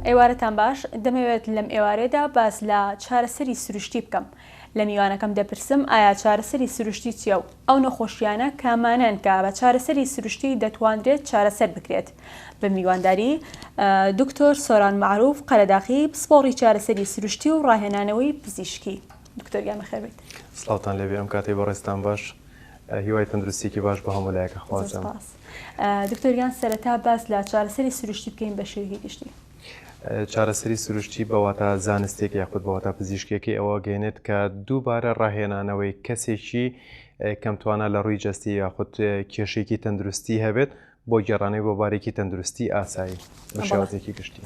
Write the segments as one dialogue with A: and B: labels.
A: ئێوارەتان باش دەمەوێت لەم ئێوارەیەدا باس لە چارەسەری سروشتی بکەم. لە میوانەکەم دەپرسم ئایا چارەسەری سروشتی چییە و ئەو نەخۆشیانە کامانن کە بە چارەسەری سروشتی دەتوانرێت چارەسەر بکرێت. بە میوانداری دکتۆر سۆران معروف قەلەداخی پسپۆڕی چارەسەری سروشتی و ڕاهێنانەوەی پزیشکی. دکتۆر گیانە خێر بێت.
B: سڵاوتان لێبێ ئەم کاتەی بەڕێستان باش، هیوای تەندروستیکی باش بە هەموو لایەکە خوازم.
A: دکتۆر گیان سەرەتا باس لە چارەسەری سروشتی بکەین بە شێوەیەکی گشتی.
B: چارەسەری سروشتی بەواتە زانستێک یاخود بەواتە پزیشکێکی ئەوە گەێنێت کە دووبارە ڕاهێنانەوەی کەسێکی کەمتوانە لە ڕووی جەستی یاخود کێشێکی تەندروستی هەبێت بۆ گێڕانەوەی بۆ بارێکی تەندروستی ئاسایی بە شێوازێکی گشتی.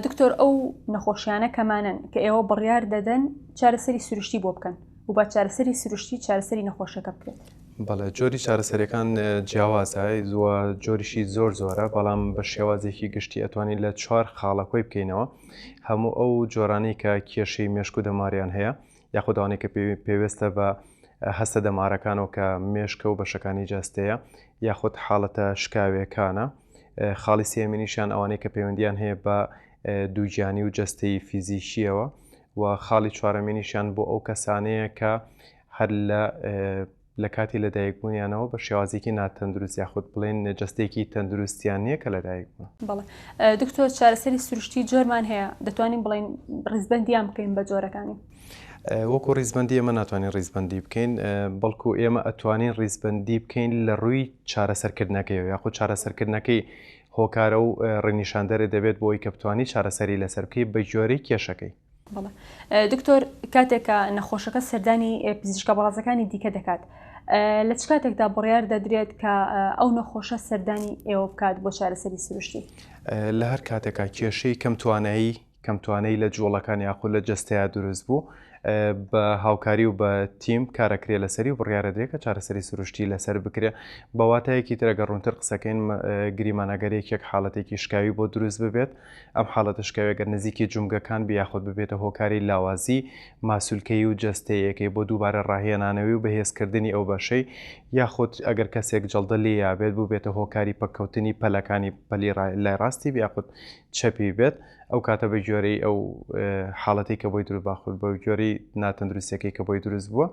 A: دکتۆر ئەو نەخۆشیانە کەمانن کە ئێوە بڕیار دەدەن چارەسەری سروشتی بۆ بکەن و با چارەسەری سروشتی چارەسەری نەخۆشەکە بکرێت.
B: بەڵێ جۆری چارەسەریەکان جیاوازای زووە جۆریشی زۆر زۆرە، بەڵام بە شێوازێکی گشتی ئەتوانین لە 4 خاڵەکۆی بکەینەوە. هەموو ئەو جۆرانەی کە کێشەی مێشک و دەماریان هەیە یاخود ئەوانەی کە پێویستە بە هەستە دەمارەکانەوە کە مێشکە و بەشەکانی جەستەیە یاخود حاڵەتە شکاویەکانە. خاڵی سێمینیشان ئەوانەی کە پەیوەندیان هەیە بە دووگیانی و جەستەی فیزیکیەوە و خاڵی چوارەمینیشان بۆ ئەو کەسانەیە کە هەر لە کاتی لەدایکبوونیانەوە بە شێوازێکی ناتەندروست یاخود بڵێن جەستێکی تەندروستیان نییە کە لەدایک بوون.
A: بەڵێ دکتۆر چارەسەری سروشتی جۆرمان هەیە، دەتوانین بڵێن ڕیزبەندیان بکەین بە جۆرەکانی.
B: وەکو ڕیزبەندی ئێمە ناتوانین ڕیزبەندی بکەین، بەڵکو ئێمە ئەتوانین ڕیزبەندی بکەین لە ڕووی چارەسەرکردنەکەیەوە یاخود چارەسەرکردنەکەی هۆکارە و ڕێنیشاندەرێ دەبێت بۆی کە بتوانی چارەسەری لەسەر بکەی بە جۆرەی کێشەکەی.
A: بەڵێ دکتۆر کاتێکە نەخۆشەکە سەردانی پزیشکە بەڕازەکانی دیکە دەکات، لە چ کاتێکدا بڕیار دەدرێت کە ئەو نەخۆشە سەردانی ئێوە بکات بۆ چارەسەری سروشتی؟
B: لە هەر کاتێکا کێشەی کەمتوانەی لە جوڵەکان یاخود لە جەستەیە دروست بوو بە هاوکاری و بە تیم کارەکرێ لەسەری و بڕیارەدرێت کە چارەسەری سروشتی لەسەر بکرێ. بەواتایەکی ترەگە ڕوونتر قسەکەین گریمانەگەرێکێک حاڵەتێکی شکاوی بۆ دروست ببێت، ئەم حاڵەتە شکاوێگەر نزیکی جومگەکان بیاخود ببێتە هۆکاری لاوازی ماسوولکەی و جەستەیەکەی بۆ دووبارە ڕاهێنانەوەی و بەهێزکردنی ئەو بەشەی یاخود ئەگەر کەسێک جەڵدە لێ یابێت بوو بێتە هۆکاری پەککەوتنی پەلەکانی پەلی لای ڕاستی بیاخود چەپی بێت، ئەو کاتە بە جۆرەی ئەو حاڵەتی کە بۆی دروست باخود بە جۆری ناتەندروستیەکەی کە بۆی دروست بووە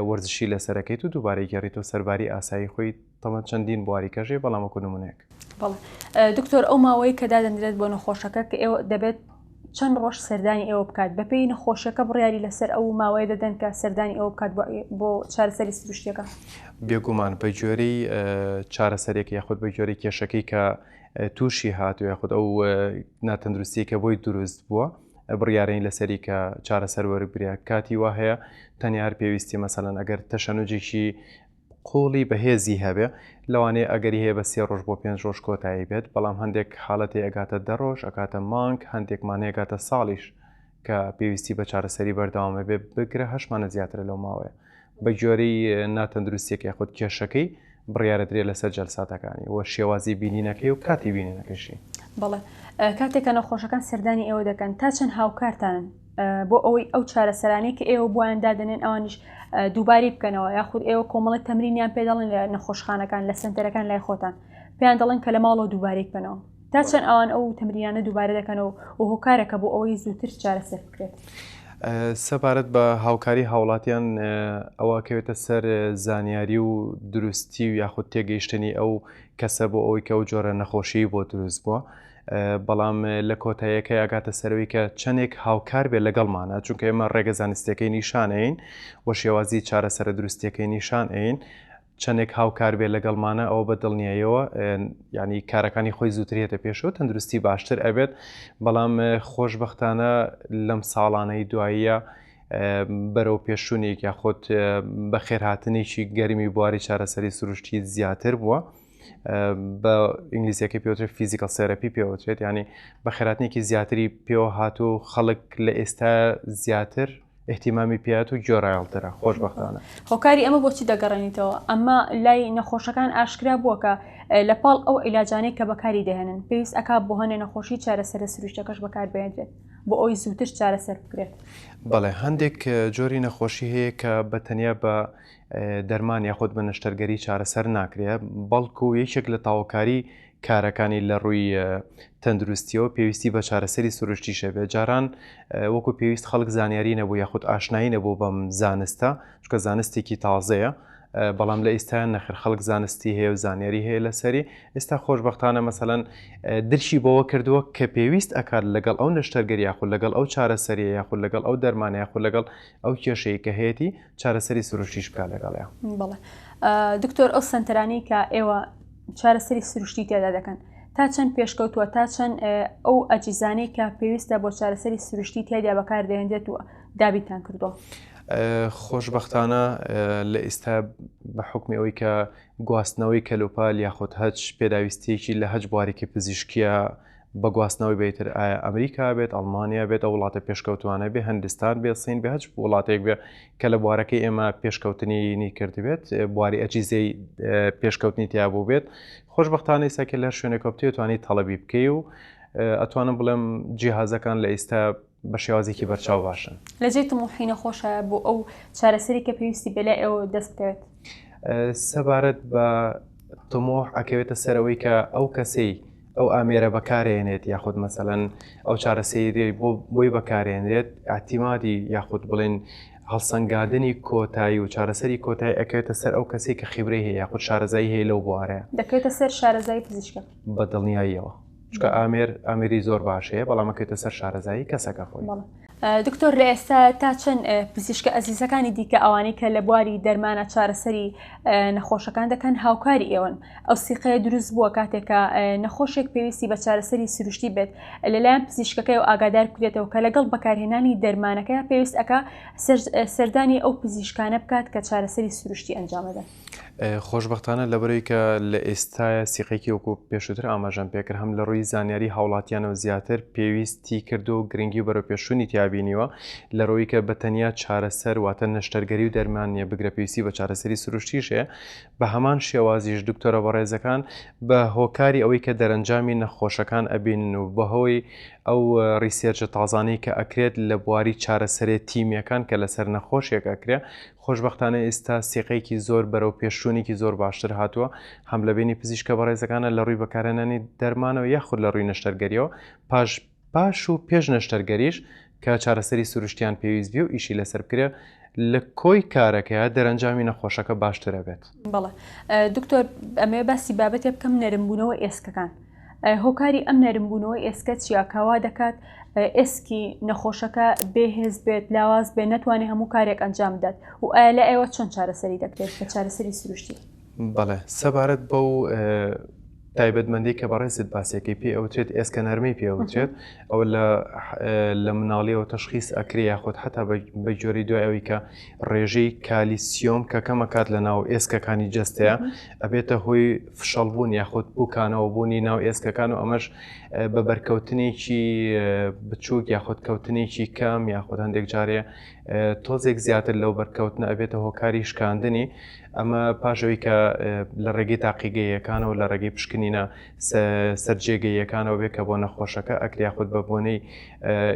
B: وەرزشی لەسەرەکەیت و دووبارەی گەڕیتەوە سەرباری ئاسایی خۆی تەمە چەندین بواری کەژێ بەڵامەکو نمونەیەک.
A: بەڵێ دکتۆر ئەو ماوەی کە دادەنرێت بۆ نەخۆشەکە کە ئێوە دەبێت چەند ڕۆژ سەردانی ئێوە بکات بەپێی نەخۆشەکە بڕیاری لەسەر ئەو ماوەیە دەدەن کە سەردانی ئەوە بکات بۆ چارەسەری سروشتیەکە؟
B: بێگومان بە جۆرەی چارەسەرێک یاخود بە جۆرەی کێشەکەی کە تووشی هاتو یاخود ئەو ناتەندروستی کە بۆی دروست بووە بڕیارەی لەسەری کە چارەسەر وەربگریا. کاتی وا هەیە تەنیار پێویستی مەسەڵەن ئەگەر تەشەنوجێکی قوڵی بەهێزی هەبێ لەوانەیە ئەگەری هەیە بە 3 ڕۆژ بۆ 5 ڕۆژ کۆتایی بێت، بەڵام هەندێک حاڵەتی ئەگاتە 10 ڕۆژ ئەکاتە مانگ، هەندێکمان هەیەگاتە ساڵیش کە پێویستی بە چارەسەری بەردەوامە بێ بگرە 8 مانە زیاتر لەو ماوەیە. بە جۆرەی ناتەندروستیەک یاخود کێشەکەی بڕیارەدرێت لەسەر جەلساتەکانی وە شێوازی بینینەکەی و کاتی بینینەکەشی.
A: بەڵێ کاتێکە نەخۆشەکان سەردانی ئێوە دەکەن تا چەند هاوکارتانن بۆ ئەوەی ئەو چارەسەرانەی کە ئێوە بۆیان دادەنێن ئەوانیش دووباری بکەنەوە یاخود ئێوە کۆمەڵی تەمرینیان پێ دەڵێن لە نەخۆشخانەکان لە سنتەرەکان لای خۆتان پێیان دەڵێن کە لە ماڵەوە دووباری بکەنەوە، تا چەند ئەوان ئەو تەمرینانە دووبارە دەکەنەوە و هۆکارەکە بۆ ئەوەی زووتر چارەسەر بکرێت؟
B: سەبارەت بە هاوکاری هاوڵاتیان ئەوە کەوێتە سەر زانیاری و دروستی و یاخود تێگەیشتنی ئەو کەسە بۆ ئەوەی کە ئەو جۆرە نەخۆشی بۆ دروست بووە، بەڵام لە کۆتاییەکەی ئاگاتە سەرەوەی کە چەندێک هاوکار بێ لەگەڵمانە، چونکە ئێمە ڕێگە زانستیەکەی نیشانین وە شێوازی چارەسەرە دروستیەکەی نیشانین، چەندێک هاوکار بێ لەگەڵمانە ئەوە بە دڵنیاییەوە ینی کارەکانی خۆی زووترێتە پێشەوە تەندروستی باشتر ئەبێت. بەڵام خۆشبەختانە لەم ساڵانەی دواییە بەرەو پێشوونێک یاخۆت بە خێرهاتنێکی گەرمی بواری چارەسەری سروشتی زیاتر بووە، بە ئینگلیزیەکە پێوترێت فیزیکال سێرەپی پێوترێت، ینی بە خێراتنێکی زیاتری پێوە هاتوو خەڵک لە ئێستا زیاتر احتیمامی پێات و گۆڕایڵترە خۆشبەختانە.
A: هۆکاری ئەمە بۆچی دەگەڕێنیتەوە؟ ئەمە لای نەخۆشەکان ئاشکرا بووە کە لە پاڵ ئەو عیلاجانەی کە بەکاری دەهێنن پێویست ئەکا بۆ هەنێ نەخۆشی چارەسەرە سروشتەکەش بەکاربێنرێت بۆ ئەوی زووتر چارەسەر بکرێت.
B: بەڵێ هەندێک جۆری نەخۆشی هەیە کە بەتەنیا بە دەرمان یاخود بە نەشتەرگەری چارەسەر ناکرێت، بەڵکو یەکێک لە تاوەکاری کارەکانی لە ڕووی تەندروستیەوە پێویستی بە چارەسەری سروشتی شەبێت. جاران وەکو پێویست خەڵک زانیاری نەبوو یاخود ئاشنایی نەبوو بەم زانستە، چکە زانستێکی تازەیە، بەڵام لە ئێستایان نەخر خەڵک زانستی هەیە و زانیاری هەیە لەسەری. ئێستا خۆشبەختانە مەسەڵەن درشی بەوە کردووە کە پێویست ئەکات لەگەڵ ئەو نەشتەرگەری یاخود لەگەڵ ئەو چارەسەریە یاخود لەگەڵ ئەو دەرمانە یاخود لەگەڵ ئەو کێشەیە کە هەیەی چارەسەری سروشتیش بکات لەگەڵەیە.
A: بەڵێ دکتۆر، ئەو سنتەرانی کە ئێوە چارەسەری سروشتی تێدا دەکەن تا چەند پێشکەوتووە، تا چەند ئەو ئەجیزانەی کە پێویستە بۆ چارەسەری سروشتی تێدا بەکاردێنرێتوە دابیتان کردووە؟
B: خۆشبەختانە لە ئێستا بە حکمی ئەوەی کە گواستنەوەی کەلوپال یاخود هەچ پێداویستێکی لە هەچ بوارێکی پزیشکیە بە گواستنەوەی بێتتر ئایا ئەمریکا بێت، ئەڵمانیا بێت، ئەو وڵاتە پێشکەوتوانە بێ، هەندستان بێت، سین بێ، هەچ وڵاتێک بێ کە لە بوارەکەی ئێمە پێشکەوتنی کردبێت، بواری ئەجیزەی پێشکەوتنی تیابوو بێت. خۆشبەختانەی ساکە لە شوێنێکە بتوانیت تەڵەبی بکەی و ئەتوانم بڵێم جیهازەکان لە ئێستا بە شێوازێکی بەرچاو باشن.
A: لە جێ تموحینە خۆشە بۆ ئەو چارەسەری کە پێویستی بێ لە ئێوە دەست بکەوێت.
B: سەبارەت بە تمۆح ئەکەوێتە سەرەوەی کە ئەو کەسەی ئەو ئامێرە بەکارێنێت یاخود مەسەڵەن ئەو چارەسەیری بۆی بەکارێنرێت ئاحتیمادی یاخود بڵێن هەڵسەنگاندنی کۆتایی و چارەسەری کۆتایی ئەکەوێتە سەر ئەو کەسی کە خیبرەی هەیە یاخود شارەزایی هەیە لەو بوارەیە،
A: دەکەوێتە سەر شارەزایی پزیشکە
B: بە دڵنیاییەوە، چکە ئامێری زۆر باشەیە بەڵام ئەکەوێتە سەر شارەزایی کەسەکە خۆی.
A: دکتۆر، لە ئێستا تا چەند پزیشکە ئەزیزەکانی دیکە ئەوانەی کە لە بواری دەرمانە چارەسەری نەخۆشەکان دەکەن هاوکاری ئێوەن، ئەو سیقەیە دروست بووە کاتێکە نەخۆشێک پێویستی بە چارەسەری سروشتی بێت لەلایەن پزیشکەکەی و ئاگادار کرێتەوە کە لەگەڵ بەکارهێنانی دەرمانەکە پێویست ئەکا سەردانی ئەو پزیشکانە بکات کە چارەسەری سروشتی ئەنجامەدەن.
B: خۆشبەختانە لەبەرەوەی کە لە ئێستاە سیقێکی وەکو پێشووتر ئاماژەم پێکرد هەم لە ڕووی زانیاری هاوڵاتیانەوە زیاتر پێویستی کرد و گرنگی بەرەو پێشوونی تیابینیوە لە ڕۆی کە بەتەنیا چارەسەر واتە نەشتەرگەری و دەرمانیە بگرە پێویستی بە چارەسەری سروشتیشێ. بە هەمان شێوازیش دکتۆرە بەڕێزەکان بە هۆکاری ئەوەی کە دەرەنجامی نەخۆشەکان ئەبینن و بەهۆی ئەو ریسێرچە تازانەی کە ئەکرێت لە بواری چارەسەرێت تیمیەکان کە لەسەر نەخۆشیێک ئەکرێ، خۆشبەختانە ئێستا سیقەیەکی زۆر بەرەو پێشوونێکی زۆر باشتر هاتووە، هەم لە بینی پزیشکە بەڕێزەکانە لە ڕووی بەکارهێنانی دەرمانەوە یاخود لە ڕووی نەشتەرگەریەوە پاش و پێش نەشتەرگەریش کە چارەسەری سروشتیان پێویست بێ و ئیشی لەسەر بکرێ لە کۆی کارەکەیە دەرەنجامی نەخۆشەکە باشترە بێت.
A: بەڵێ دکتۆر، ئەمێ باسی بابەتێ بکەم نەرمبوونەوە ئێسکەکان. هۆکاری ئەم نەرمبوونەوە ئێسکە چیا کاوا دەکات ئێسکی نەخۆشەکە بێهێز بێت، لاواز بێت، نەتوانێت هەموو کارێک ئەنجام بدات و ئایا لە ئێوە چۆن چارەسەری دەکرێت بە چارەسەری سروشتی؟
B: بەڵێ سەبارەت بەو تایبەتمەندی کە بەڕێزت باسیەکەی پێ ئەوترێت ئێسکە نەرمی پێوترێت ئەو لە مناڵیەوە تەشخیص ئەکرێ یاخود حتا بە جۆری دوای ئەوی کە ڕێژەی کالیسیۆم کە کەمەکات لە ناو ئێسکەکانی جەستەیە ئەبێتە هۆی فشەڵبوون یاخود بووکانەوە بوونی ناو ئێسکەکان و ئەمەش بە بەرکەوتنێکی بچووک یاخود کەوتنێکی کەم یاخود هەندێک جارێ تۆزێک زیاتر لەو بەرکەوتنە ئەبێتە هۆکاری شکاندنی. ئەمە پاشەوەی کە لە ڕێگەی تاقیگەیەکانەوە لە ڕێگەی پشکنینە سەرجێگەیەکانەوە بێت کە بۆ نەخۆشەکە ئەکریا خودت بە بۆنەی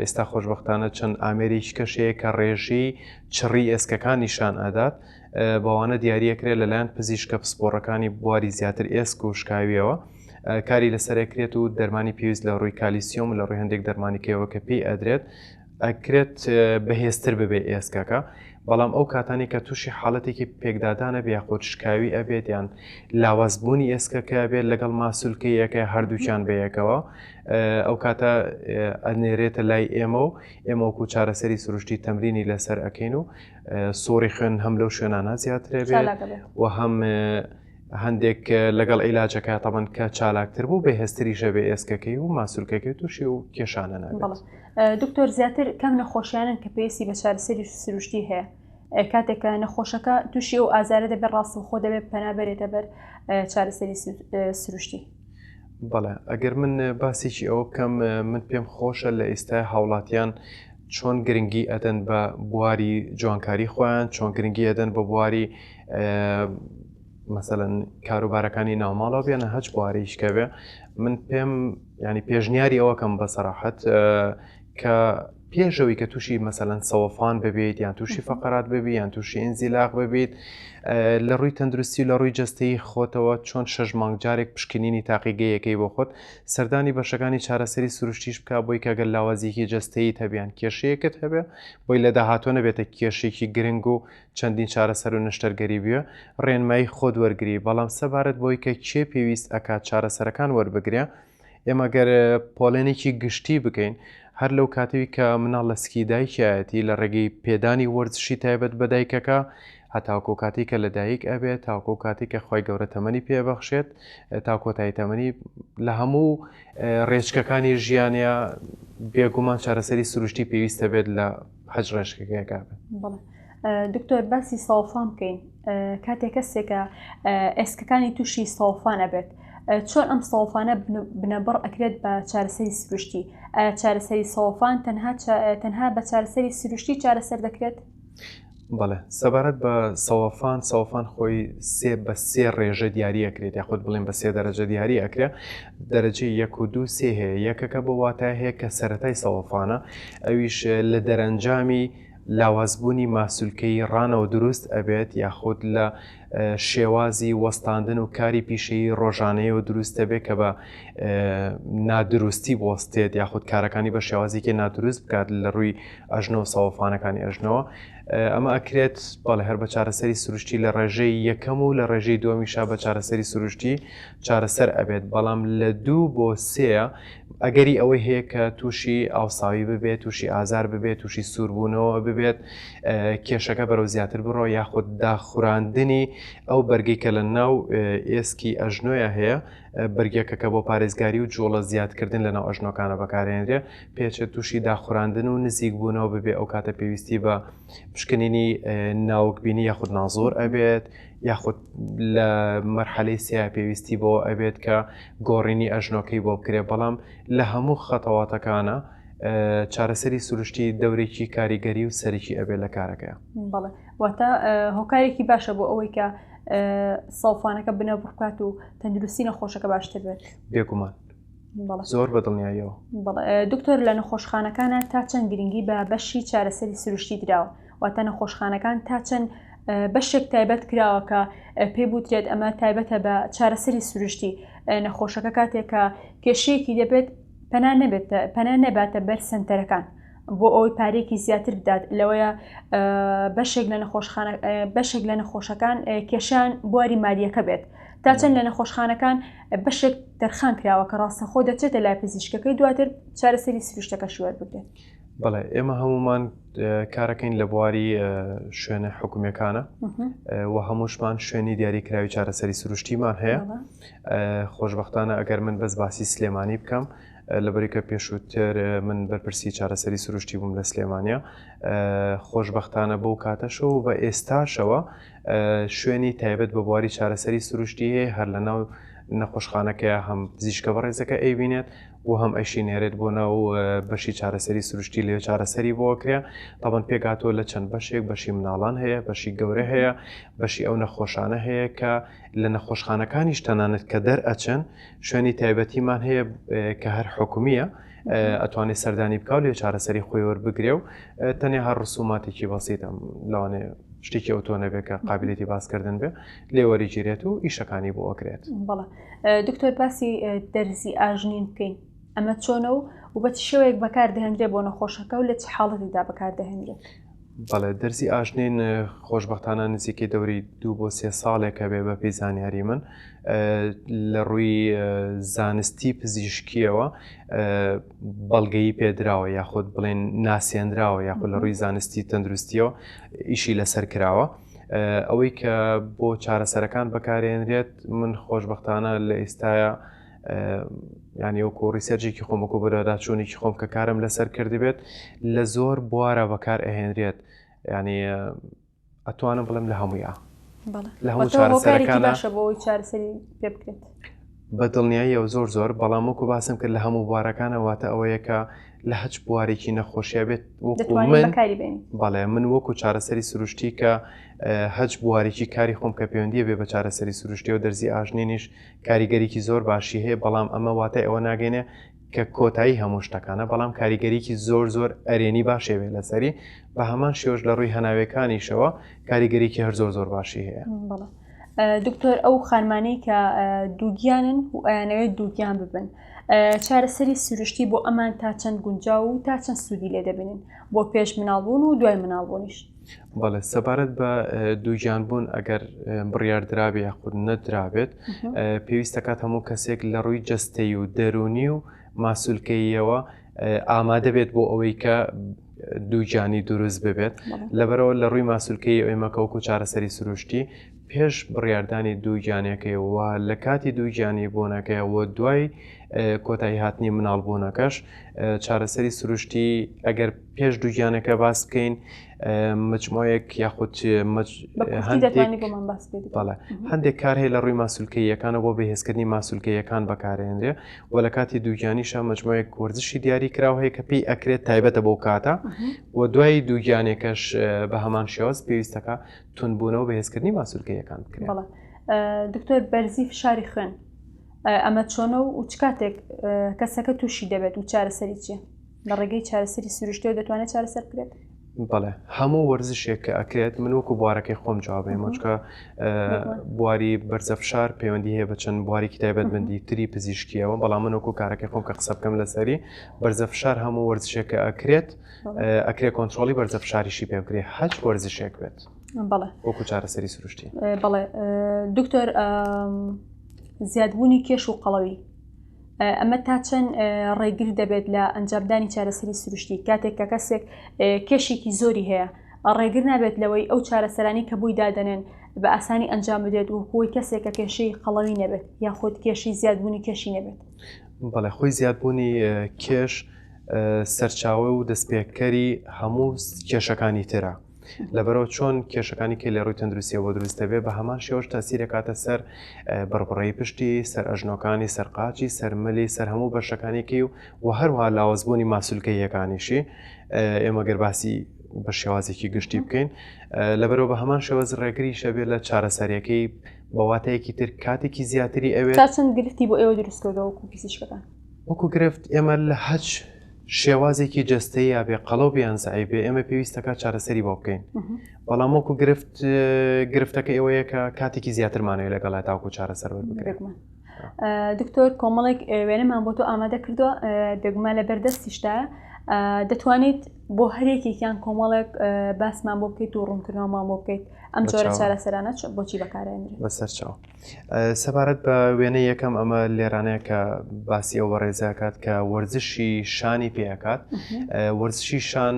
B: ئێستا خۆشبەختانە چەند ئامێریش کەشەیە کە ڕێژەی چڕی ئێسکەکان نیشان ئەدات بەوانە دیاریەکرێت لەلایەن پزیشکە پسپۆڕەکانی بواری زیاتر ئێسک و شکاویەوە کاری لەسەرەکرێت و دەرمانی پێویست لە ڕووی کالیسیۆم و لە ڕووی هەندێک دەرمانیکەوە کە پێی ئەدرێت ئەکرێت بەهێزتر ببێ ئێسکەکە. بەڵام ئەو کاتانی کە تووشی حاڵەتێکی پێکدادانە بێ یاخۆت شکاوی ئەبێت یان لاوازبوونی ئێسکەکە بێت لەگەڵ ماسوولکەیەکە هەردووچیان بەیەکەوە ئەو کاتە ئەنێرێتە لای ئێمە و ئێمەوەکو چارەسەری سروشتی تەمرینی لەسەر ئەکەین و سۆڕی خوێن هەم لەو شوێنانە زیاترێ بێت و هەم هەندێک لەگەڵ عیلاجەکە تەمەن کە چالاکتر بوو بەهێزتریشە بێ ئێسکەکەی و ماسوولکەکەی تووشی و کێشانە نابێت.
A: دکتۆر، زیاتر کەم نەخۆشیانن کە پێویستی بە چارەسەری سروشتی هەیە کاتێکە نەخۆشەکە تووشی و ئازارە دەبێت ڕاستەوخۆ دەبێت پەنابێتە بەر چارەسەری سروشتی.
B: بەڵێ ئەگەر من باسێکی ئەوە بکەم من پێم خۆشە لە ئێستا هاوڵاتیان چۆن گرنگی ئەدەن بە بواری جوانکاری خۆیان، چۆن گرنگی ئەدەن بە بواری مەسەڵەن کاروبارەکانی ناوماڵەوە بێنە هەچ بوارەیشکەوێ. من پێم ینی پێشنیاری ئەوەکەم بە سەراحەت کە پێشەوەی کە تووشی مەسەلەن سەوەفان ببێت یان تووشی فەقەرات ببی یان تووشی ئینزیلاق ببیت لە ڕووی تەندروستی و لە ڕووی جەستەیی خۆتەوە چۆن 6 مانگ جارێک پشکنینی تاقیگەیەکەی بۆ خۆت سەردانی بەشەکانی چارەسەری سروشتیش بکە بۆی کەگەل لاوازیەکی جەستەیی هەبیان کێشەیەکت هەبێ بۆی لە داهاتۆ نەبێتە کێشێکی گرنگ و چەندین چارەسەر و نەشتەرگەری بووە ڕێنمایی خۆت وەرگری بەڵام سەبارەت بۆی کە کێ پێویست ئەکات چارەسەرەکان وەربگرێ ئێمە گەر پۆلێنێکی گشتی بکەین هەر لەو کاتەوی کە مناڵ لە سکی دایکایەتی لە ڕێگەی پێدانی وەرزشی تایبەت بە دایکەکە هەتاوکۆ کاتی کە لە دایک ئەبێت تاوکۆ کاتی کە خۆی گەورە تەمەنی پێبەخشێت تا کۆتایی تەمەنی لە هەموو ڕێچکەکانی ژیانە بێگومان چارەسەری سروشتی پێویستە بێت لە حەج ڕێژکەکەیەکە بێت.
A: دکتۆر باسی ساوفان بکەین کاتێک کەسێکە ئێسکەکانی تووشی ساوفان ئەبێت چۆن ئەم ساوفانە بنەبڕ ئەکرێت بە چارەسەری سروشتی چارەسەری ساوفان تەنها بە چارەسەری سروشتی چارەسەر دەکرێت؟
B: بەڵێ سەبارەت بە سەوەفان خۆی بە سێ ڕێژە دیاری ئەکرێت یاخود بڵێن بە سێ دەرەجە دیاری ئەکرێ دەرەجەی 1 و 2 3 هەیە یەکەکە بۆ واتای هەیە کە سەرەتای سەوەفانە ئەویش لە دەرەنجامی لاوازبوونی ماسوولکەی ڕانەوە دروست ئەبێت یاخود لە شێوازی وەستاندن و کاری پیشەی ڕۆژانەیەوە دروستە بێت کە بە نادروستی بۆستێت یاخود کارەکانی بە شێوازێکی نادروست بکات لە ڕووی ئەژنەوە ساوەفانەکانی ئەژنەوە ئەمە ئەکرێت بەڵێ هەر بە چارەسەری سروشتی لە ڕێژەی یەکەم و لە ڕێژەی دووەمیشا بە چارەسەری سروشتی چارەسەر ئەبێت بەڵام لە 2 بۆ 3 ئەگەری ئەوەی هەیە کە تووشی ئاوساوی ببێت تووشی ئازار ببێت تووشی سووربوونەوە ببێت کێشەکە بەرەو زیاتر بڕۆ یاخود داخوراندنی ئەو بەرگی کە لە ناو ئێسکی ئەژنۆیە هەیە بەرگێکەکە بۆ پارێزگاری و جۆڵە زیادکردن لە ناو ئەژنۆکانە بەکارێنرێ پێچێت تووشی داخوراندن و نزیک بوونەوە ببێ ئەو کاتە پێویستی بە پشکنینی ناوکبینی یاخود نازۆر ئەبێت یاخود لە مەرحەلەی سیا پێویستی بۆ ئەبێت کە گۆڕینی ئەژنۆکەی بۆ بکرێ بەڵام لە هەموو خەتەواتەکانە چارەسەری سروشتی دەورێکی کاریگەری و سەرێکی ئەبێت لە کارەکەیە.
A: بەڵێ واتە هۆکارێکی باشە بۆ ئەوەی کە ساوفانەکە بنە بڕکات و تەندروستی نەخۆشەکە باشتر بێت
B: بێگومان زۆر بەدڵنیاییەوە.
A: دکتۆر لە نەخۆشخانەکانە تا چەند گرنگی بە بەشی چارەسەری سروشتی دراوە واتە نەخۆشخانەکان تا چەند بەشێک تایبەت کراوە کە پێی بوترێت ئەمە تایبەتە بە چارەسەری سروشتی نەخۆشەکە کاتێک کە کێشەیەکی دەبێت پەنا نەباتە بەر سنتەرەکان بۆ ئەوەی پارێکی زیاتر بدات لەوەیە بەشێک لە نەخۆشەکان کێشیان بواری مالیەکە بێت تا چەند لە نەخۆشخانەکان بەشێک دەرخان کراوە کە ڕاستەخۆ دەچێتە لای پزیشکەکەی دواتر چارەسەری سروشتەکە شوەر بگرێت.
B: بەڵێ ئێمە هەمومان کارەکەین لە بواری شوێنە حکوومیەکانە و هەمووشمان شوێنی دیاریکراوی چارەسەری سروشتیمان هەیە خۆشبەختانە ئەگەر من بەس باسی سلێمانی بکەم لەبەریکە پێشووتر من بەرپرسی چارەسەری سروشتی بووم لە سلێمانیا خۆشبەختانە بەو کاتەشە و بە ئێستاشەوە شوێنی تایبەت بە بواری چارەسەری سروشتی هەیە هەر لە ناو نەخۆشخانەکە هەم پزیشکە بەڕێزەکە ئەیبینێت و هەم ئەشی نێرێت بۆ ناو بەشی چارەسەری سروشتی لێ چارەسەری بۆکرێ تاوان پێگاتۆ لە چەند بەشێک بەشی مناڵان هەیە بەشی گەورە هەیە بەشی ئەو نەخۆشانە هەیە کە لە نەخۆشخانەکانیش تەنانەت کە دەرئەچن شوێنی تایبەتیمان هەیە کە هەر حکومیە ئەتوانێت سەردانی بکاو لێ چارەسەری خۆی وەربگرێ و تەنیا هەر ڕسوماتێکی بەسیتە لەوانێ شتێکی ئەو تۆ نەبێت کە قابلیتی باسکردن بێ لێوەریگیرێت و ئیشەکانی بۆ ئەکرێت.
A: بەڵێ دکتۆر باسی دەرزی ئاژنین بکەین ئەمە چۆنە و بە شێوەیەک بەکاردەهێنرێت بۆ نەخۆشەکە و لە چ حاڵەتێکدا بەکاردەهێنرێت؟
B: بەڵێ دەرزی ئاژنین خۆشبەختانە نزیکی دەوری 2 بۆ 3 ساڵێکە بێ بە پێی زانیاری من لە ڕووی زانستی پزیشکیەوە بەڵگەیی پێدراوە یاخود بڵێن ناسێنراوە یاخود لە ڕووی زانستی تەندروستیەوە ئیشی لەسەر کراوە ئەوەی کە بۆ چارەسەرەکان بەکارێنرێت من خۆشبەختانە لە ئێستاە ینی وەکو ڕیسەرجێکی خۆم وەکو بەرەداچوونێکی خۆم کە کارم لەسەر کردبێت لە زۆر بوارە بەکار ئەهێنرێت ینی ئەتوانم بڵێم لە هەموویە لە هەموو چارەسەرەکانە
A: باشە بۆ ئەوی چارەسەری پێ بکرێت
B: بەدڵنیاییەوە زۆر بەڵام وەکو باسم کرد لە هەموو بوارەکانە واتە ئەوەیە کە لە هەچ بوارێکی نەخۆشیە بێت بەڵێ من وەکو چارەسەری سروشتی کە هەچ بوارێکی کاری خۆم کە پەیوەندیە بێ بە چارەسەری سروشتی و دەرزی ئاژنینیش کاریگەریکی زۆر باشی هەیە بەڵام ئەمە واتای ئەوە ناگەینێ کە کۆتایی هەموو شتەکانە بەڵام کاریگەریکی زۆر ئەرێنی باشێوێ لەسەری بە هەمان شێوەش لە ڕووی هەناوەکانیشەوە کاریگەریکی هەر زۆر باشی هەیە.
A: دکتۆر ئەو خانمانەی کە دووگیانن و ئەیانەوێت دووگیان ببن چارەسەری سروشتی بۆ ئەمان تا چەند گونجاو و تا چەند سوودی لێ دەبێنن بۆ پێش مناڵبوون و دوای مناڵبوونیش؟
B: بەڵێ سەبارەت بە دووگیانبوون ئەگەر بڕیاردرابێ یاخود نەدرابێت پێویستە کات هەموو کەسێک لە ڕووی جەستەی و دەرونی و ماسوولکەیەوە ئامادە بێت بۆ ئەوەی کە دووگیانی دروست ببێت لەبەرەوە لە ڕووی ماسوولکەی ئێمەکەوکو چارەسەری سروشتی پێش بڕیاردانی دووگیانەکەیەوە لە کاتی دووگیانی بۆنەکەیەوە دوای کۆتایی هاتنی مناڵبوونەکەش چارەسەری سروشتی ئەگەر پێش دووگیانەکە باس بکەین مجموعەیەک یاخود هەندێک کار هەیە لە ڕووی ماسوولکەیەکانە بۆ بەهێزکردنی ماسوولکەیەکان بەکارهێنرێ و لە کاتی دووگیانیشە مجموعەیەک وەرزشی دیاری کراوە هەیە کە پێی ئەکرێت تایبەتە بۆ کاتە و دوای دووگیانێکەش بە هەمان شێوەز پێویستەکە تونبوونەوە بەهێزکردنی ماسوولکەیەکان بکرێت.
A: دکتۆر بەرزی فشاری خوێن ئەمە چۆنە و چ کاتێک کەسەکە تووشی دەبێت و چارەسەری چیە لە ڕێگەی چارەسەری سروشتیەوە دەتوانێت چارەسەر بکرێت؟
B: بەڵێ هەموو وەرزشێک کە ئەکرێت من وەکو بوارەکەی خۆم جوابێ مۆچکە بواری بەرزەفشار پەیوەندی هەیە بە چەند بوارێکی تایبەتمەندی تری پزیشکیەوە بەڵام من وەکو کارەکەی خۆم کە قسە بکەم لەسەری بەرزەفشار هەموو وەرزشێک کە ئەکرێت ئەکرێت کۆنتترۆلی بەرزەفشاریشی پێ بکرێت هەچ وەرزشێک بێت وەکو چارەسەری سروشتی.
A: بەڵێ دکتۆر زیادبوونی کێش و قەڵەوی ئەمە تا چەند ڕێگر دەبێت لە ئەنجامدانی چارەسەری سروشتی کاتێک کە کەسێک کێشێکی زۆری هەیە ڕێگر نابێت لەوەی ئەو چارەسەرانی کە بووی دادەنێن بە ئاسانی ئەنجام بدێت و خۆی کەسێک کە کێشەی قەڵەوی نەبێت یاخود کێشی زیادبوونی کێشی نەبێت؟
B: بەڵێ خۆی زیادبوونی کێش سەرچاوە و دەستپێکەری هەموو کێشەکانی ترە لەبەرەوە چۆن کێشەکانی کە لە ڕووی تەندروستیەوە دروست دەبێت بە هەمان شێوەش تاسیرە کاتە سەر بڕبڕی پشتی سەر ئەژنۆکانی سەرقاچی سەرمەلی سەر هەموو بەشەکانێکی و هەروها لاوەزبوونی ماسوولکەیەکانیشی ئێمە گەرباسی بە شێوازێکی گشتی بکەین لەبەرەوە بە هەمان شێوەز ڕێگری شەبێت لە چارەسەریەکەی بەواتەیەکی تر کاتێکی زیاتری ئەوێت
A: تا چەند گرفتی بۆ ئێوە دروستکردەوە وەکو پزیشکەکان
B: وەکو گرفت ئێمە لە هەچ شێوازێکی جەستەی یا بێ قەڵەو بیانزایی بێ ئێمە پێویستەکە چارەسەری بۆ بکەین بەڵام وەکو گرفتەکە ئەوەیە کە کاتێکی زیاترمانەوە لەگەڵای تاوکو چارەسەر وەربگرێت.
A: دکتۆر کۆمەڵێک وێنەمان بۆ تۆ ئامادە کردووە بێگوما لە بەردەستیشدا دەتوانیت بۆ هەرێکێکیان کۆمەڵێک باسمان بۆ بکەیت و ڕوونکردنەوەمان بۆ بکەیت ئەم جۆرە چارەسەرانە بۆچی بەکارێنرێت؟
B: بەسەرچاو سەبارەت بە وێنەی یەکەم ئەمە لێرانەیە کە باسی ئەو بەڕێزاکات کە وەرزشی شانی پێکات وەرزشی شان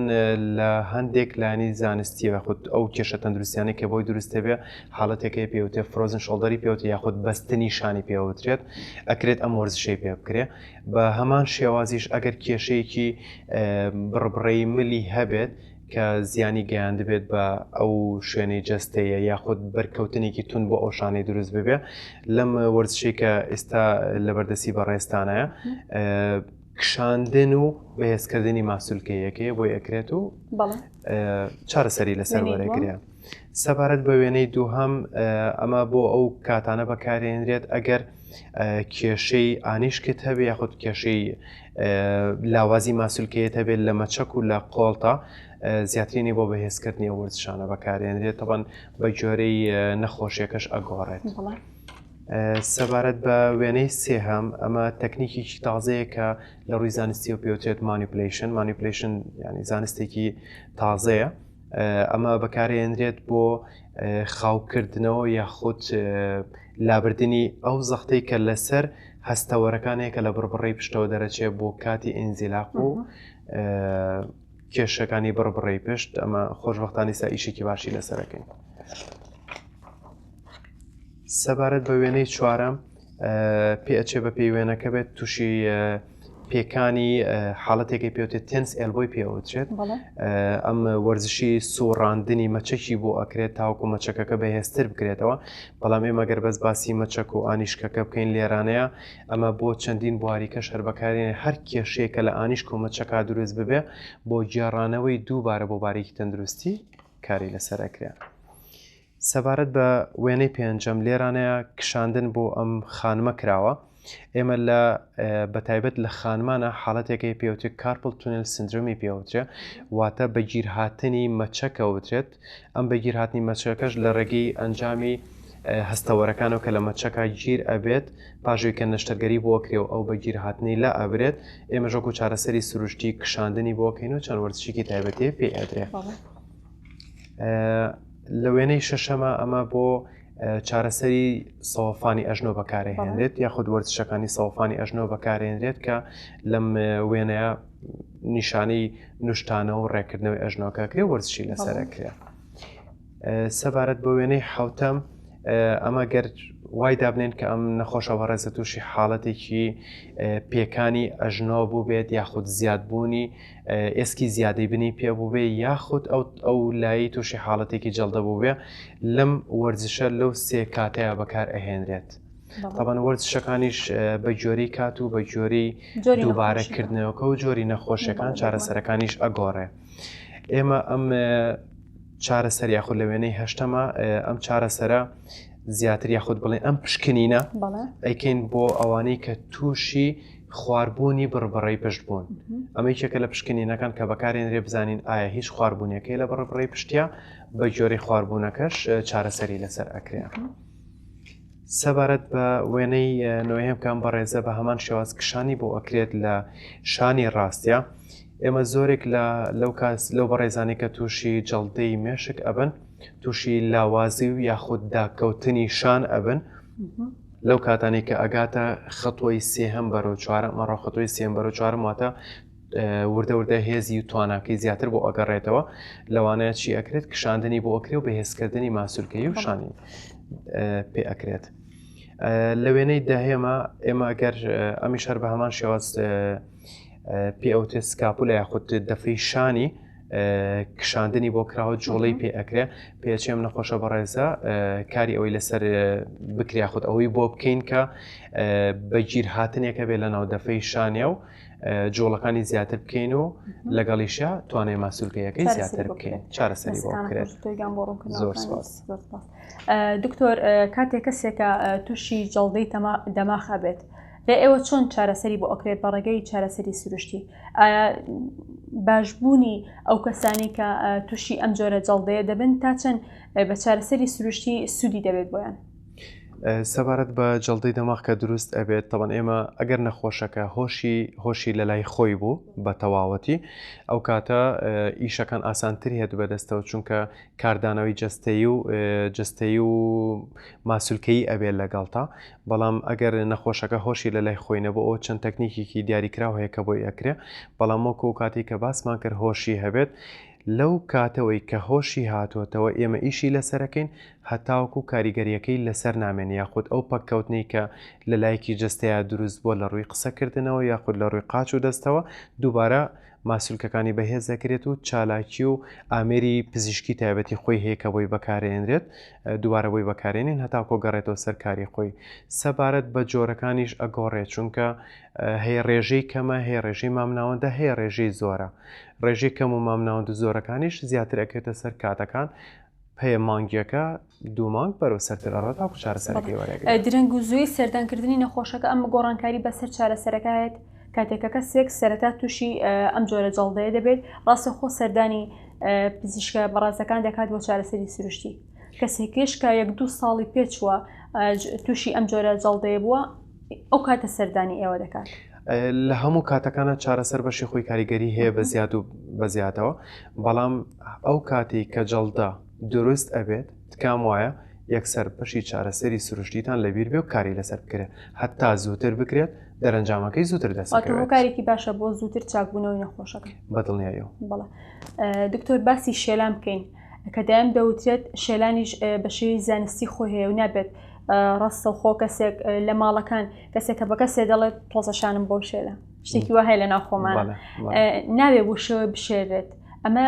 B: لە هەندێک لانی زانستیەوە خود ئەو کێشە تەندروستیانی کە بۆی دروستە بێ حاڵەتێکی پێوتێ فرۆزن شۆڵدەری پێوتە یاخود بەستنی شانی پێوترێت ئەکرێت ئەم وەرزشەی پێ بکرێ بە هەمان شێوازیش ئەگەر کێشەیەکی بڕبڕی ملی هەبێت کە زیانی گەیان دەبێت بە ئەو شوێنەی جەستەیە یاخود بەرکەوتنێکی تون بۆ ئەو شانەی دروست ببێ لەم وەرزشەی کە ئێستا لە بەردەستی بەڕێستانەیە کشاندن و بەهێزکردنی ماسوولکەیەکەیە بۆی ئەکرێت و چارەسەری لەسەر وەرەگرێت. سەبارەت بە وێنەی دووهەم ئەمە بۆ ئەو کاتانە بەکارێنرێت ئەگەر کێشەی ئانیشکت هەبێ یاخود کێشەی لاوازی ماسوولکەیەت هەبێت لە مەچەک و لە قۆڵتا زیاترینی بۆ بەهێزکردنی وەرزشانە بەکارێنرێت تەبەن بە جۆرەی نەخۆشیەکەش ئەگۆڕێت. سەبارەت بە وێنەی سێهەم ئەمە تەکنیکیی تازەیە کە لە ڕووی زانستی و پێوتێت مانیپولیشن ینی زانستێکی تازەیە ئەمە بەکارێنرێت بۆ خاوکردنەوە یاخود لابردنی ئەو زەختەی کە لەسەر هەستەوەرەکانەیە کە لە بڕبڕی پشتەوە دەرەچێت بۆ کاتی ئینزیلاق و کێشەکانی بڕبڕی پشت ئەمە خۆشبەختانی سا ئیشێکی باشی لەسەرەکەین. سەبارەت بە وێنەی چوارەم پێچێ بە پێی وێنەکە بێت تووشی پێکانی حاڵەتێکی پێوتێت تێنس ئێلبۆی پێوترێت ئەم وەرزشی سۆڕاندنی مەچەکی بۆ ئەکرێت تاوکو مەچەکەکە بەهێزتر بکرێتەوە بەڵام ئێمە گەر بەس باسی مەچەک و ئانیشکەکە بکەین لێرانەیە ئەمە بۆ چەندین بواریکە شەر بەکارێنێ هەر کێشەیەکە لە ئانیشک و مەچەکە دروست ببێ بۆ گێڕانەوەی دووبارە بۆ باریکی تەندروستی کاری لەسەرەکرێ. سەبارەت بە وێنەی پێنجەم لێرانەیە کشاندن بۆ ئەم خانمە کراوە ئێمە لە بەتایبەت لە خانمانە حاڵەتێکی پێوتێت کارپل تونل سندرۆمی پێوترێ واتە بەگیرهاتنی مەچەکە وترێت ئەم بەگیرهاتنی مەچەکەش لە ڕێگەی ئەنجامی هەستەوەرەکانەوە کە لە مەچەکە گیر ئەبێت پاژوی کە نەشتەرگەری بۆکرێەوە ئەو بەگیرهاتنی لە ئەبرێت ئێمە ژۆک و چارەسەری سروشتی کشاندنی بۆکەین و چەند وەرزشێکی تایبەتێ پێ ئەدرێ لە وێنەی شەشەمە ئەمە بۆ چارەسەری سەوەفانی ئەژنۆ بەکارهێنرێت یاخود وەرزشەکانی سەوەفانی ئەژنۆ بەکارهێنرێت کە لەم وێنەیە نیشانەی نوشتانە و ڕێکردنەوەی ئەژنۆکەکرێ وەرزشی لەسەرەکرێ سەبارەت بە وێنەی حوتەم ئەمە گەر وای دابنێن کە ئەم نەخۆشە بەڕێزە تووشی حاڵەتێکی پێکانی ئەژنۆ بوو بێت یاخود زیادبوونی ئێسکی زیادەی بنی پێبوو بێ یاخود ئەو لایی تووشی حاڵەتێکی جەڵدە بوو بێ لەم وەرزشە لەو سێ کاتەیە بەکار ئەهێنرێت طبعاً وەرزشەکانیش بە جۆری کات و بە جۆری دووبارەکردنەوەکە و جۆری نەخۆشیەکان چارەسەرەکانیش ئەگۆڕێ ئێمە ئەم چارەسەر یاخود لە وێنەی هەشتەمە ئەم چارەسەرە زیاتر یاخود بڵێن ئەم پشکنینە ئەیکەین بۆ ئەوانەی کە تووشی خواردبوونی بڕبڕی پشت بوون ئەمە یەکێکە لە پشکنینەکان کە بەکارێنرێ بزانین ئایا هیچ خواردبوونیەکەی لە بڕبڕی پشتیا بە جۆری خواردبوونەکەش چارەسەری لەسەر ئەکرێ سەبارەت بە وێنەی نوێهێم کام بەڕێزە بە هەمان شێواز کشانی بۆ ئەکرێت لە شانی ڕاستە ئێمە زۆرێک لەو بەڕێزانی کە تووشی جەڵدەی مێشک ئەبن تووشی لاوازی و یاخود داکەوتنی شان ئەبن لەو کاتانی کە ئەگاتە خەتۆی سێهەم بەرەو چوارم مەڕۆ خەتۆی سێم بەرەو چوارم واتە وردە هێزی و تواناکەی زیاتر بۆ ئەگەڕێتەوە لەوانەیە چی ئەکرێت کشاندنی بۆ ئەکرێ و بەهێزکردنی ماسوولکەی و شانی پێ ئەکرێت لە وێنەی داهێمە ئێمە ئەگەر ئەمیش هەر بە هەمان شێواز پێ ئەوتێ سکاپولە یاخود دەفەی شانی کشاندنی بۆ کراوە جۆڵەی پێ ئەکرێ پێچێم نەخۆشە بەڕێزە کاری ئەوەی لەسەر بکریا خودت ئەوەی بۆ بکەین کە بەگیر هاتنێکە بێ لە ناو دەفەی شانە و جۆڵەکانی زیاتر بکەین و لەگەڵیشە توانای ماسوولکەیەکەی زیاتر بکەین چارەسەری بۆ بکرێت. زۆر سپاس.
A: دکتۆر کاتێک کەسێکە تووشی جەڵدەی دەماخە بێت لە ئێوە چۆن چارەسەری بۆ ئەکرێت بە ڕێگەی چارەسەری سروشتی باشبوونی ئەو کەسانی کە تووشی ئەم جۆرە جەڵدەیە دەبن تا چەند بە چارەسەری سروشتی سوودی دەبێت بۆیان
B: سەبارەت بە جەڵدەی دەماغ کە دروست ئەبێت تەبەن ئێمە ئەگەر نەخۆشەکە هۆشی لە لای خۆی بوو بە تەواوەتی ئەو کاتە ئیشەکان ئاسانتر هێت بەدەستەوە چونکە کاردانەوەی جستەی و ماسوولکەی ئەبێت لەگەڵتا بەڵام ئەگەر نەخۆشەکە هۆشی لە لای خۆی نەبوو ئەو چەند تەکنیکێکی دیاریکراو هەیە کە بۆی ئەکرێ بەڵام وەکو کاتی کە باسمان کرد هۆشی هەبێت لەو کاتەوەی کە هۆشی هاتووەتەوە ئێمە ئیشی لەسەرەکەین هەتاوەکو کاریگەریەکەی لەسەر نامێن یاخود ئەو پەککەوتنی کە لە لایەکی جستەیە دروست بۆ لە ڕووی قسەکردنەوە یاخود لە ڕووی قاچ و دەستەوە دووبارە ماسوولکەکانی بەهێز دەکرێت و چالاکی و ئامێری پزیشکی تایبەتی خۆی هەیە کە بۆی بەکارێنرێت دووبارە بۆی بەکارێنین هەتاکۆ گەڕێتەوە سەر کاری خۆی سەبارەت بە جۆرەکانیش ئەگۆڕێت چونکە هەیە ڕێژەی کەمە هەیە ڕێژەی مامناوەندە هەیە ڕێژەی زۆرە ڕێژەی کەم و مامناوەند و زۆرەکانیش زیاتر ئەکرێتە سەر کاتەکان پێ مانگیەکە دوو مانگ بەرەو سەرترڕات تا چارەسەرەکەی وەرەگرێت
A: درەنگ و زووی سەردانکردنی نەخۆشەکە ئەم گۆڕانکاری بەسەر چارەسەرەکەیت کاتێکە کەسێک سەرەتا تووشی ئەم جۆرە جەڵدەیە دەبێت ڕاستە خۆ سەردانی پزیشکە بەڕازەکان دەکات بۆ چارەسەری سروشتی کەسێکیش کە 1-2 ساڵی پێچووە تووشی ئەم جۆرە جەڵدەیە بووە ئەو کاتە سەردانی ئێوە دەکات
B: لە هەموو کاتەکانە چارەسەر بەشی خۆی کاریگەری هەیە بە زیاد و بەزیاتەوە بەڵام ئەو کاتی کە جەڵدە دروست ئەبێت تکام وایە یەکسەر بەشی چارەسەری سروشتیتان لەبیر بێ و کاری لەسەر بکرێت هەتا زووتر بکرێت دەرەنجامەکەی زووتر دەستەکەوێت
A: کارێکی باشە بۆ زووتر چاکبوونەوەی نەخۆشەکە
B: بەدڵنیایەوە
A: بەڵێ دکتۆر باسی شێلان بکەین کە دایم دەوترێت شێلانیش بە شێوی زانستی خۆی هەیە و نابێت ڕاستە خۆ کەسێک لە ماڵەکان کەسێکە بە کەسێ دەڵێت تۆزەشانم بۆ شێلە شتێکی وە هەیە لە ناوخۆمانە ناوێ بۆ شێوە بشێرێت ئەمە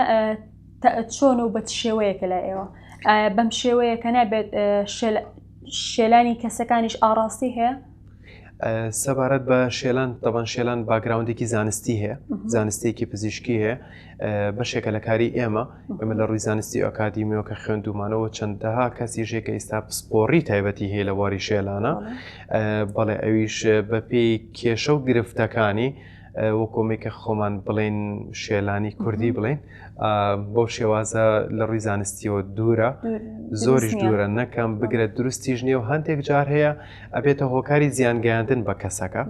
A: چۆن و بە شێوەیەکە لە ئێوە بەم شێوەیە کە نابێت شێلانی کەسەکانیش ئاڕاستی هەیە
B: سەبارەت بە شێلان دەبان شێلان باگراوندێکی زانستی هەیە زانستێکی پزیشکی هەیە بەشێکە لە کاری ئێمە لە ڕووی زانستی ئۆکادیمیەوە کە خوێندومانەوە چەندەها کەسی ژێکە ئێستا پسپۆڕی تایبەتی هەیە لە واری شێلانە بەڵێ ئەویش بە پێی کێشە و گرفتەکانی وەکۆمێکە خۆمان بڵێن شێلانی کوردی بڵێن بۆ شێوازە لە ڕووی زانستیەوە دوورە زۆریش دوورە نەکەم بگرێت دروستیش نییە و هەندێک جار هەیە ئەبێتە هۆکاری زیانگەیاندن بە کەسەکە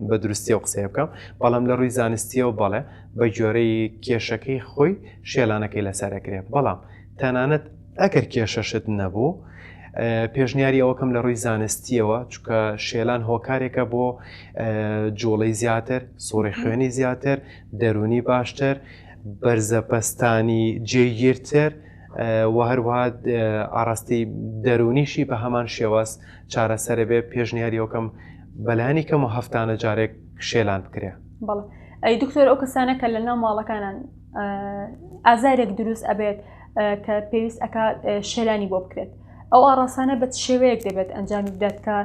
B: بە دروستی و قسەیە بکەم بەڵام لە ڕووی زانستیەوە بەڵێ بە جۆرەی کێشەکەی خۆی شێلانەکەی لەسەرەکرێت بەڵام تەنانەت ئەگەر کێشەشت نەبوو پێشنیاری ئەوەکەم لە ڕووی زانستیەوە چکە شێلان هۆکارێکە بۆ جوڵەی زیاتر سوڕی خوێنی زیاتر دەرونی باشتر بەرزەپەستانی جێگیرتر و هەروەها ئاراستی دەرونیشی بە هەمان شێواز چارەسەرە بێ پێشنیاری ئەوکەم بەلایانی کەم و هەفتانە جارێک شێلان بکرێ.
A: بەڵێ ئەی دکتۆر ئەو کەسانە کە لە ناو ماڵەکانان ئازارێک دروست ئەبێت کە پێویست ئەکا شێلانی بۆ بکرێت ئەو ئاڕاستانە بە شێوەیەک دەبێت ئەنجامی بدات کە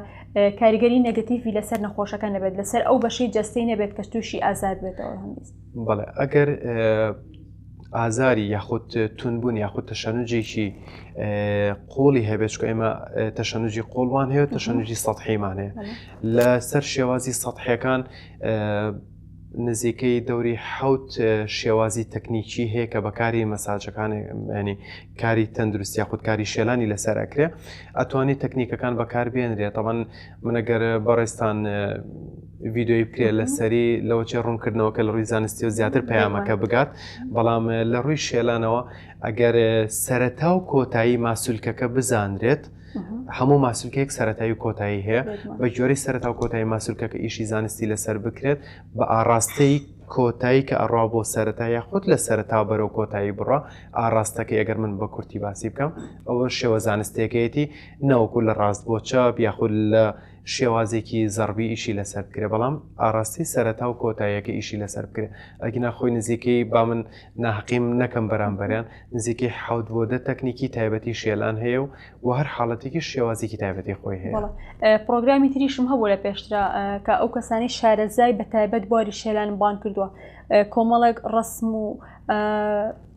A: کاریگەری نەگەتیڤی لەسەر نەخۆشەکان نەبێت لەسەر ئەو بەشەی جەستەی نەبێت کە تووشی ئازار بێتەوە هەمیست.
B: بەڵێ ئەگەر ئازاری یاخود تونبوون یاخود تەشەنوجێکی قۆڵی هەبێت چکە ئێمە تەشەنوجی قۆڵوان هەیە تەشەنوجی سەطحیمان هەیە لەسەر شێوازی سەطحیەکان نزیکەی دەوری حوت شێوازی تەکنیکی هەیە کە بەکاری مەساجەکان ینی کاری تەندروستی یاخود کاری شێلانی لەسەر ئەکرێ ئەتوانی تەکنیکەکان بەکار بێنرێت تەوان منەگەر بەڕێستان ڤیددیۆی بکرێت لەسەری لەوەچێ ڕوونکردنەوە کە لە ڕووی زانستی و زیاتر پەیامەکە بگات بەڵام لە ڕووی شێلانەوە ئەگەر سەرەتا و کۆتایی ماسوولکەکە بزانرێت هەموو ماسوولکەیەک سەرەتایی و کۆتایی هەیە بە جۆری سەرەتا و کۆتایی ماسوولکەکە ئیشی زانستی لەسەر بکرێت بە ئاڕاستەی کۆتایی کە ئەڕوا بۆ سەرەتا یاخود لە سەرەتا بەرەو کۆتایی بڕە ئاڕاستەکە ئەگەر من بە کورتی باسی بکەم ئەوە شێوە زانستێکەیەتی نەوەکو لە ڕاست بۆ چاپ یاخود لە شێوازێکی زەربی ئیشی لەسەر بکرێ بەڵام ئاراستی سەرەتا و کۆتاییەکە ئیشی لەسەر بکرێت ئەگینا خۆی نزیکەی با من ناحقیم نەکەم بەرامبەریان نزیکەی حوت بۆ دە تەکنیکی تایبەتی شێلان هەیە و هەر حاڵەتێکی شێوازێکی تایبەتی خۆی هەیە.
A: پرۆگرامی تریشم هەبوو لە پێشترا کە ئەو کەسانی شارەزای بە تایبەت بواری شێلان بان کردووە کۆمەڵێک ڕسم و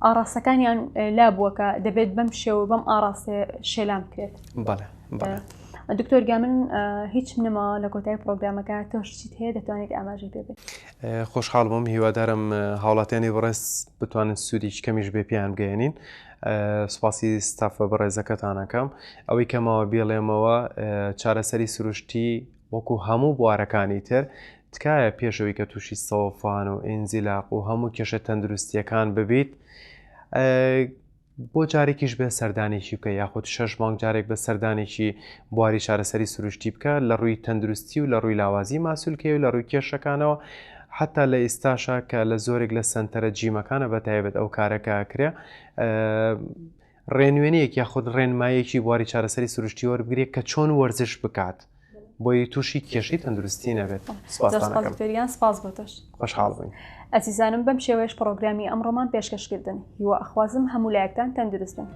A: ئاڕاستەکانیان لابووە کە دەبێت بەم شێوە بەم ئاڕاستێ شێلان بکرێت.
B: بەڵێ
A: دکتۆر گیا من هیچ نەما لە کۆتایی پرۆگرامەکە تۆشت هەیە دەتوانێت ئاماژەی پێ بێت.
B: خۆشحاڵ بووم هیوادارم هاوڵاتیانی بەڕێز بتوانن سوودی کەمیش بێ پیان بگەێنین سوپاسی ستافە بەڕێزەکەتانەکەم ئەوەی کەمەوە بێڵێمەوە چارەسەری سروشتی وەکو هەموو بوارەکانی تر تکایە پێشەوەی کە تووشی سەوفان و ئینزیلاق و هەموو کێشە تەندروستیەکان ببیت بۆ جارێکیش بێ سەردانێکی بکە یاخود 6 مانگ جارێک بە سەردانێکی بواری چارەسەری سروشتی بکە لە ڕووی تەندروستی و لە ڕووی لاوازی ماسوولکێ و لە ڕووی کێشەکانەوە حتا لە ئێستاشا کە لە زۆرێک لە سنتەرە جیمەکانە بەتایبێت ئەو کارەکە ئەکرێ ڕێنوێنەیەک یاخود ڕێنمایەکی بواری چارەسەری سروشتی وەربگرێت کە چۆن وەرزش بکات بۆی تووشی کێشی تەندروستی نەبێت.
A: سپاس بۆ تۆش.
B: خۆشحاڵ بووین.
A: ئەزیزانم بەم شێوەیەش پرۆگرامی ئەمڕۆمان پێشکەشکردن هیوە ئەخوازم هەموو لایەکتان تەندروستن.